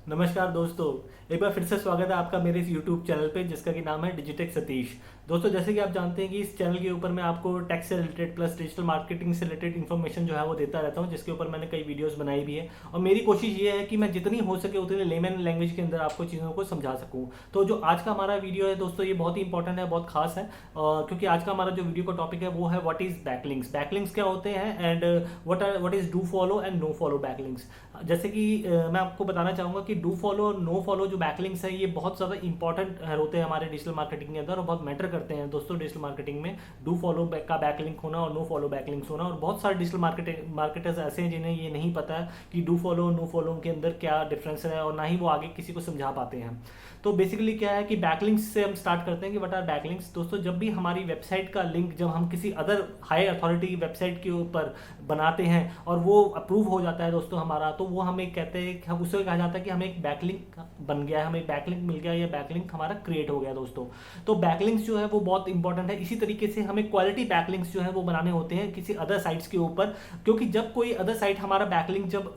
नमस्कार दोस्तों। एक बार फिर से स्वागत है आपका मेरे इस YouTube चैनल पे जिसका कि नाम है डिजिटेक सतीश। दोस्तों, जैसे कि आप जानते हैं कि इस चैनल के ऊपर मैं आपको टैक्स से रिलेटेड प्लस डिजिटल मार्केटिंग से रिलेटेड इन्फॉर्मेशन जो है वो देता रहता हूं, जिसके ऊपर मैंने कई वीडियोस बनाई भी है। और मेरी कोशिश ये है कि मैं जितनी हो सके उतनी लेमन लैंग्वेज के अंदर आपको चीज़ों को समझा सकूँ। तो जो आज का हमारा वीडियो है दोस्तों, ये बहुत ही इंपॉर्टेंट है, बहुत खास है। क्योंकि आज का हमारा जो वीडियो का टॉपिक है वो है व्हाट इज बैकलिंक्स। बैकलिंक्स क्या होते हैं and what is do follow and no follow backlinks. जैसे कि मैं आपको बताना चाहूँगा कि डू फॉलो और नो फॉलो जो बैकलिंक्स है ये बहुत ज़्यादा इंपॉर्टेंट होते हैं हमारे डिजिटल मार्केटिंग के अंदर और बहुत मैटर करते हैं दोस्तों डिजिटल मार्केटिंग में। डू फॉलो का बैकलिंक होना और नो फॉलो बैकलिंक्स होना। और बहुत सारे डिजिटल मार्केटर्स ऐसे हैं जिन्हें ये नहीं पता है कि डू फॉलो और नो फॉलो के अंदर क्या डिफरेंस है और ना ही वो आगे किसी को समझा पाते हैं। तो बेसिकली क्या है कि बैकलिंक्स से हम स्टार्ट करते हैं कि व्हाट आर बैकलिंक्स। दोस्तों, जब भी हमारी वेबसाइट का लिंक जब हम किसी अदर हाई अथॉरिटी की वेबसाइट के ऊपर बनाते हैं और वो अप्रूव हो जाता है दोस्तों हमारा, तो वो हमें कहते हैं कि हम उससे कहा जाता है कि हमें एक बैकलिंक बन गया है, हमें एक बैकलिंक मिल गया या बैकलिंक हमारा क्रिएट हो गया दोस्तों। तो बैकलिंक्स जो है वो बहुत इंपॉर्टेंट है। इसी तरीके से हमें क्वालिटी बैकलिंक्स जो है वो बनाने होते हैं किसी अदर साइट्स के ऊपर, क्योंकि जब कोई अदर साइट हमारा बैकलिंक जब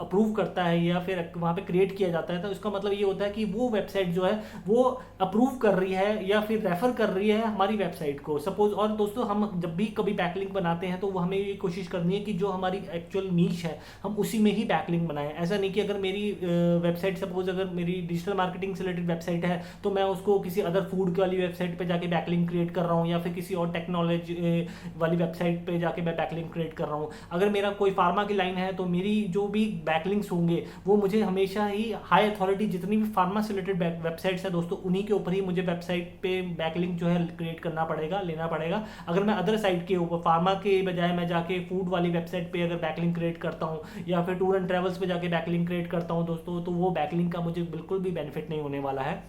अप्रूव करता है या फिर वहाँ पे क्रिएट किया जाता है, तो इसका मतलब ये होता है कि वो वेबसाइट जो है वो अप्रूव कर रही है या फिर रेफर कर रही है हमारी वेबसाइट को सपोज। और दोस्तों, हम जब भी कभी बैकलिंक बनाते हैं तो वो हमें ये कोशिश करनी है कि जो हमारी एक्चुअल नीश है हम उसी में ही बैकलिंक बनाएं। ऐसा नहीं कि अगर मेरी वेबसाइट सपोज अगर मेरी डिजिटल मार्केटिंग से रिलेटेड वेबसाइट है तो मैं उसको किसी अदर फूड वाली वेबसाइट पे जाके बैकलिंक क्रिएट कर रहा हूँ या फिर किसी और टेक्नोलॉजी वाली वेबसाइट पे जाके मैं बैकलिंक क्रिएट कर रहा हूँ। अगर मेरा कोई फार्मा की लाइन है तो मेरी जो भी बैकलिंक्स होंगे वो मुझे हमेशा ही हाई अथॉरिटी जितनी भी फार्मा से रिलेटेड वेबसाइट्स है दोस्तों उन्हीं के ऊपर ही मुझे वेबसाइट पे बैकलिंक जो है क्रिएट करना पड़ेगा, लेना पड़ेगा। अगर मैं अदर साइट के ऊपर फार्मा के बजाय मैं जाके फूड वाली वेबसाइट पे अगर बैकलिंक क्रिएट करता हूँ या फिर टूर एंड ट्रेवल्स पे जाके बैकलिंक क्रिएट करता हूँ दोस्तों, तो वो बैकलिंक का मुझे बिल्कुल भी बेनिफिट नहीं होने वाला है।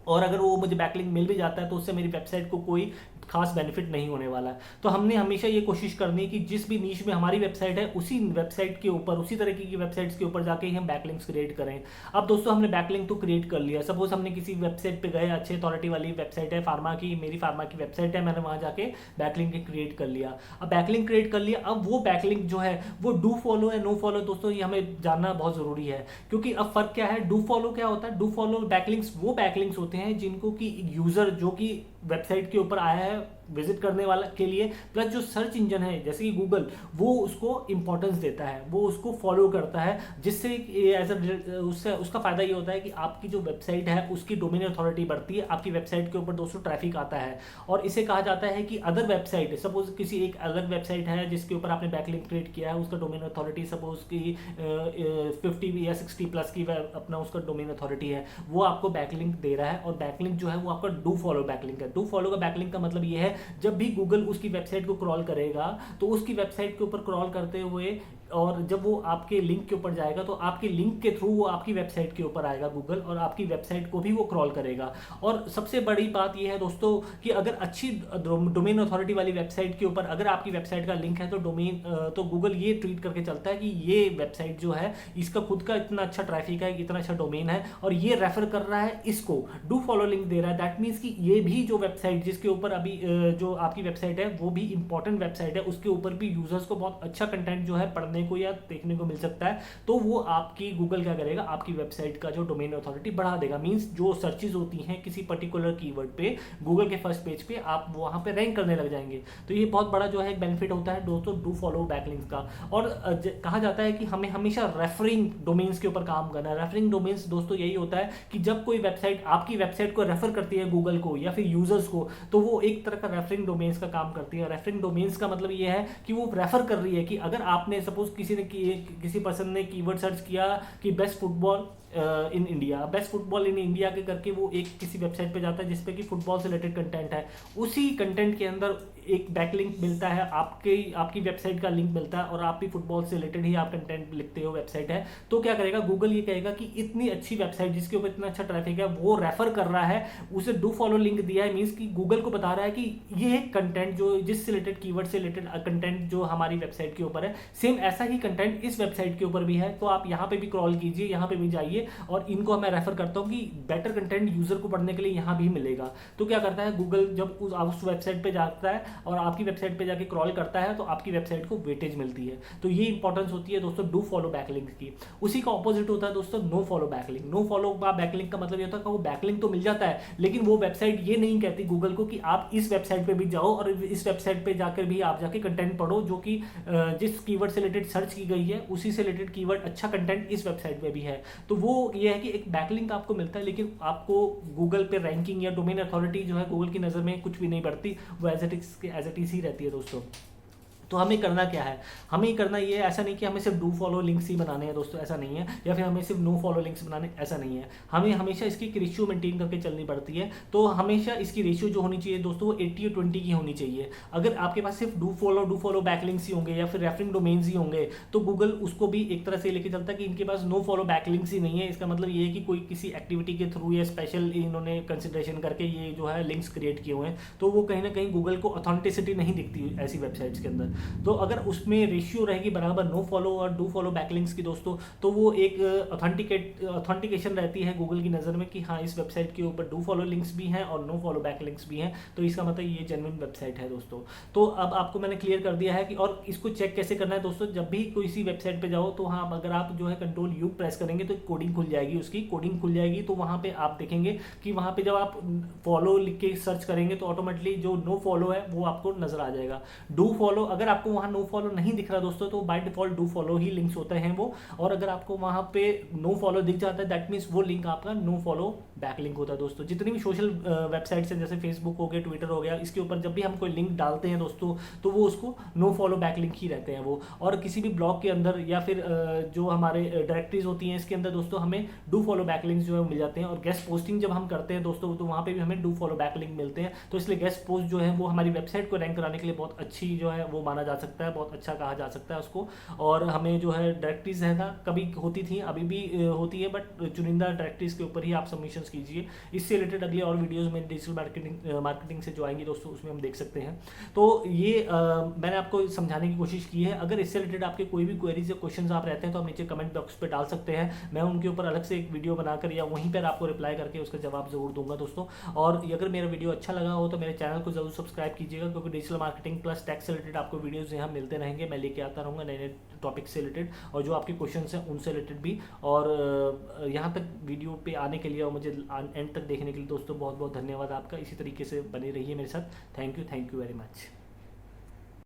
और अगर वो मुझे बैकलिंक मिल भी जाता है तो उससे मेरी वेबसाइट को कोई खास बेनिफिट नहीं होने वाला है। तो हमने हमेशा ये कोशिश करनी है कि जिस भी नीश में हमारी वेबसाइट है उसी वेबसाइट के ऊपर उसी तरीके की वेबसाइट्स के ऊपर जाके ही हम बैकलिंक्स क्रिएट करें। अब दोस्तों, हमने बैकलिंक तो क्रिएट कर लिया। सपोज हमने किसी वेबसाइट पे गए, अच्छे अथॉरिटी वाली वेबसाइट है फार्मा की, मेरी फार्मा की वेबसाइट है, मैंने वहाँ जाके बैकलिंक क्रिएट कर लिया। अब बैकलिंक क्रिएट कर लिया, अब वो बैकलिंक जो है वो डू फॉलो है नो फॉलो दोस्तों ये हमें जानना बहुत जरूरी है। क्योंकि अब फर्क क्या है, डू फॉलो क्या होता है, डू फॉलो बैकलिंक्स वो बैकलिंक्स होते हैं जिनको कि यूजर जो कि वेबसाइट के ऊपर आया है विजिट करने वाला के लिए, प्लस जो सर्च इंजन है जैसे कि गूगल वो उसको इंपॉर्टेंस देता है, वो उसको फॉलो करता है, जिससे एज उससे उसका फायदा ये होता है कि आपकी जो वेबसाइट है उसकी डोमेन अथॉरिटी बढ़ती है, आपकी वेबसाइट के ऊपर दोस्तों ट्रैफिक आता है। और इसे कहा जाता है कि अदर वेबसाइट सपोज किसी एक अलग वेबसाइट है जिसके ऊपर आपने बैकलिंक क्रिएट किया है, उसका डोमेन अथॉरिटी सपोज की 50 या 60 प्लस की अपना उसका डोमेन अथॉरिटी है, वो आपको बैकलिंक दे रहा है। और बैकलिंक जो है वो आपका डू फॉलो बैकलिंक है। डू फॉलो का बैकलिंक का मतलब ये है जब भी गूगल उसकी वेबसाइट को क्रॉल करेगा तो उसकी वेबसाइट के ऊपर क्रॉल करते हुए और जब वो आपके लिंक के ऊपर जाएगा तो आपके लिंक के थ्रू वो आपकी वेबसाइट के ऊपर आएगा गूगल और आपकी वेबसाइट को भी वो क्रॉल करेगा। और सबसे बड़ी बात यह है दोस्तों कि अगर अच्छी डोमेन अथॉरिटी वाली वेबसाइट के ऊपर अगर आपकी वेबसाइट का लिंक है तो गूगल ये ट्रीट करके चलता है कि ये वेबसाइट जो है इसका खुद का इतना अच्छा ट्रैफिक है, इतना अच्छा डोमेन है और ये रेफर कर रहा है, इसको डू फॉलो लिंक दे रहा है। दैट मीन्स कि ये भी जो वेबसाइट जिसके ऊपर अभी जो आपकी वेबसाइट है वो भी इंपॉर्टेंट वेबसाइट है, उसके ऊपर भी यूजर्स को बहुत अच्छा कंटेंट जो है पढ़ने को या देखने को मिल सकता है। तो वो आपकी गूगल क्या करेगा, आपकी वेबसाइट का जो डोमेन अथॉरिटी बढ़ा देगा। मींस जो सर्चेज होती हैं किसी पर्टिकुलर कीवर्ड पे गूगल के फर्स्ट पेज पे आप वहां पे रैंक करने लग जाएंगे। तो ये बहुत बड़ा जो है बेनिफिट होता है दोस्तों डू फॉलो बैकलिंक्स का। और कहा जाता है कि हमें हमेशा रेफरिंग डोमेन्स के ऊपर काम करना है। रेफरिंग डोमेन्स दोस्तों यही होता है कि जब कोई वेबसाइट आपकी वेबसाइट को रेफर करती है गूगल को या फिर यूजर्स को, तो वो एक तरह का रेफरिंग डोमेन्स का काम करती है। रेफरिंग डोमेन्स का मतलब ये है कि वो रेफर कर रही है कि अगर आपने सपोज किसी पर्सन ने कीवर्ड सर्च किया कि best football in India, best football in India के करके वो एक किसी वेबसाइट पे जाता है जिसपे कि फुटबॉल से रिलेटेड कंटेंट है, उसी कंटेंट के अंदर एक बैकलिंक मिलता है, आपकी वेबसाइट का लिंक मिलता है और आप भी फुटबॉल से रिलेटेड ही आप कंटेंट लिखते हो वेबसाइट है, तो क्या करेगा गूगल ये कहेगा कि इतनी अच्छी वेबसाइट जिसके ऊपर इतना अच्छा ट्रैफिक है वो रेफर कर रहा है, उसे डू फॉलो लिंक दिया है। मीन्स कि गूगल को बता रहा है कि ये कंटेंट जो जिससे रिलेटेड कीवर्ड से रिलेटेड कंटेंट जो हमारी वेबसाइट के ऊपर है सेम ऐसा ही कंटेंट इस वेबसाइट के ऊपर भी है, तो आप यहाँ पे भी क्रॉल कीजिए, यहाँ पे भी जाइए और इनको मैं रेफर करता हूँ कि बेटर कंटेंट यूजर को पढ़ने के लिए यहाँ भी मिलेगा। तो क्या करता है गूगल जब उस वेबसाइट पे जाता है और आपकी वेबसाइट पे जाके क्रॉल करता है तो आपकी वेबसाइट को वेटेज मिलती है। तो ये इंपॉर्टेंस होती है दोस्तों डू फॉलो बैकलिंक की। उसी का ऑपोजिट होता है दोस्तों no follow backlink. No follow backlink का मतलब ये होता है कि वो बैकलिंक तो मिल जाता है, लेकिन वो वेबसाइट ये नहीं कहती गूगल को कि आप इस वेबसाइट पे भी जाओ और इस वेबसाइट पे जाकर भी आप जाके कंटेंट पढ़ो जो कि जिस कीवर्ड से रिलेटेड सर्च की गई है उसी से रिलेटेड कीवर्ड अच्छा कंटेंट इस वेबसाइट पे भी है। तो वो ये है कि एक बैकलिंक आपको मिलता है, लेकिन आपको गूगल पे रैंकिंग या डोमेन अथॉरिटी जो है गूगल की नज़र में कुछ भी नहीं बढ़ती, वो एज इट इज ही रहती है दोस्तों। तो हमें करना क्या है, हमें करना ये है, ऐसा नहीं कि हमें सिर्फ डू फॉलो लिंक्स ही बनाने हैं दोस्तों, ऐसा नहीं है, या फिर हमें सिर्फ नो फॉलो लिंक्स बनाने, ऐसा नहीं है। हमें हमेशा इसकी एक रेशियो मेंटेन करके चलनी पड़ती है। तो हमेशा इसकी रेशियो जो होनी चाहिए दोस्तों वो 80-20 की होनी चाहिए। अगर आपके पास सिर्फ डू फॉलो बैक लिंक्स ही होंगे या फिर रेफरिंग डोमेन्स ही होंगे तो गूगल उसको भी एक तरह से लेके चलता है कि इनके पास नो फॉलो बैक लिंक्स ही नहीं है। इसका मतलब ये है कि कोई किसी एक्टिविटी के थ्रू या स्पेशल इन्होंने कंसिडरेशन करके ये जो है लिंक्स क्रिएट किए हुए हैं, तो वो कहीं ना कहीं गूगल को ऑथेंटिसिटी नहीं दिखती ऐसी वेबसाइट्स के अंदर। तो अगर उसमें रेशियो रहेगी बराबर नो फॉलो और डू फॉलो बैकलिंक्स की दोस्तों, तो वो एक ऑथेंटिकेशन रहती है गूगल की नज़र में कि हाँ इस वेबसाइट के ऊपर डू फॉलो लिंक्स भी हैं और नो फॉलो बैकलिंक्स भी हैं, तो इसका मतलब ये जेन्युइन वेबसाइट है दोस्तों। तो अब आपको मैंने क्लियर कर दिया है कि और इसको चेक कैसे करना है दोस्तों। जब भी कोई सी वेबसाइट पे जाओ तो हाँ अगर आप जो है कंट्रोल यू प्रेस करेंगे तो कोडिंग खुल जाएगी, उसकी कोडिंग खुल जाएगी। तो वहाँ पे आप देखेंगे कि वहाँ पे जब आप फॉलो लिख के सर्च करेंगे तो ऑटोमेटिकली जो नो फॉलो है वो आपको नजर आ जाएगा। डू फॉलो अगर आपको वहाँ नो फॉलो नहीं दिख रहा दोस्तों तो by default do follow he links होते हैं वो, और अगर आपको वहां पे नो फॉलो दिख जाता है दैट मीन्स वो लिंक आपका नो फॉलो बैक लिंक होता है दोस्तों। जितनी भी सोशल वेबसाइट्स हैं जैसे फेसबुक हो गया, ट्विटर हो गया, इसके ऊपर जब भी हम कोई लिंक डालते हैं दोस्तों तो वो उसको नो फॉलो बैक लिंक ही रहते हैं वो। और किसी भी ब्लॉग के अंदर या फिर जो हमारे डायरेक्टरीज होती हैं इसके अंदर दोस्तों हमें डू फॉलो बैक लिंक्स जो है मिल जाते हैं। और गेस्ट पोस्टिंग जब हम करते हैं दोस्तों तो वहाँ पे भी हमें डू फॉलो बैक लिंक मिलते हैं। तो इसलिए गेस्ट पोस्ट जो है वो हमारी वेबसाइट को रैंक कराने के लिए बहुत अच्छी जो है वो माना जा सकता है, बहुत अच्छा कहा जा सकता है उसको। और हमें जो है डायरेक्टरीज है ना कभी होती थी अभी भी होती है, बट चुनिंदा डायरेक्टरीज के ऊपर ही आप सबमिशंस कीजिए। इससे रिलेटेड अगले और वीडियोस में डिजिटल मार्केटिंग से जो आएंगी दोस्तों उसमें हम देख सकते हैं। तो ये मैंने आपको समझाने की कोशिश की है। अगर इससे रिलेटेड आपके कोई भी क्वेरीज या क्वेश्चंस आप रहते हैं तो आप नीचे कमेंट बॉक्स पे डाल सकते हैं, मैं उनके ऊपर अलग से एक वीडियो बनाकर या वहीं पर आपको रिप्लाई करके उसका जवाब जरूर दूंगा दोस्तों। और अगर मेरा वीडियो अच्छा लगा हो तो मेरे चैनल को जरूर सब्सक्राइब कीजिएगा, क्योंकि डिजिटल मार्केटिंग प्लस टैक्स से रिलेटेड आपको वीडियोज यहाँ मिलते रहेंगे। मैं लेके आता रहूँगा नए नए टॉपिक से रिलेटेड और जो आपके क्वेश्चंस हैं उनसे रिलेटेड भी। और यहाँ तक वीडियो पे आने के लिए और मुझे एंड तक देखने के लिए दोस्तों बहुत बहुत धन्यवाद आपका। इसी तरीके से बने रहिए मेरे साथ। Thank you very much.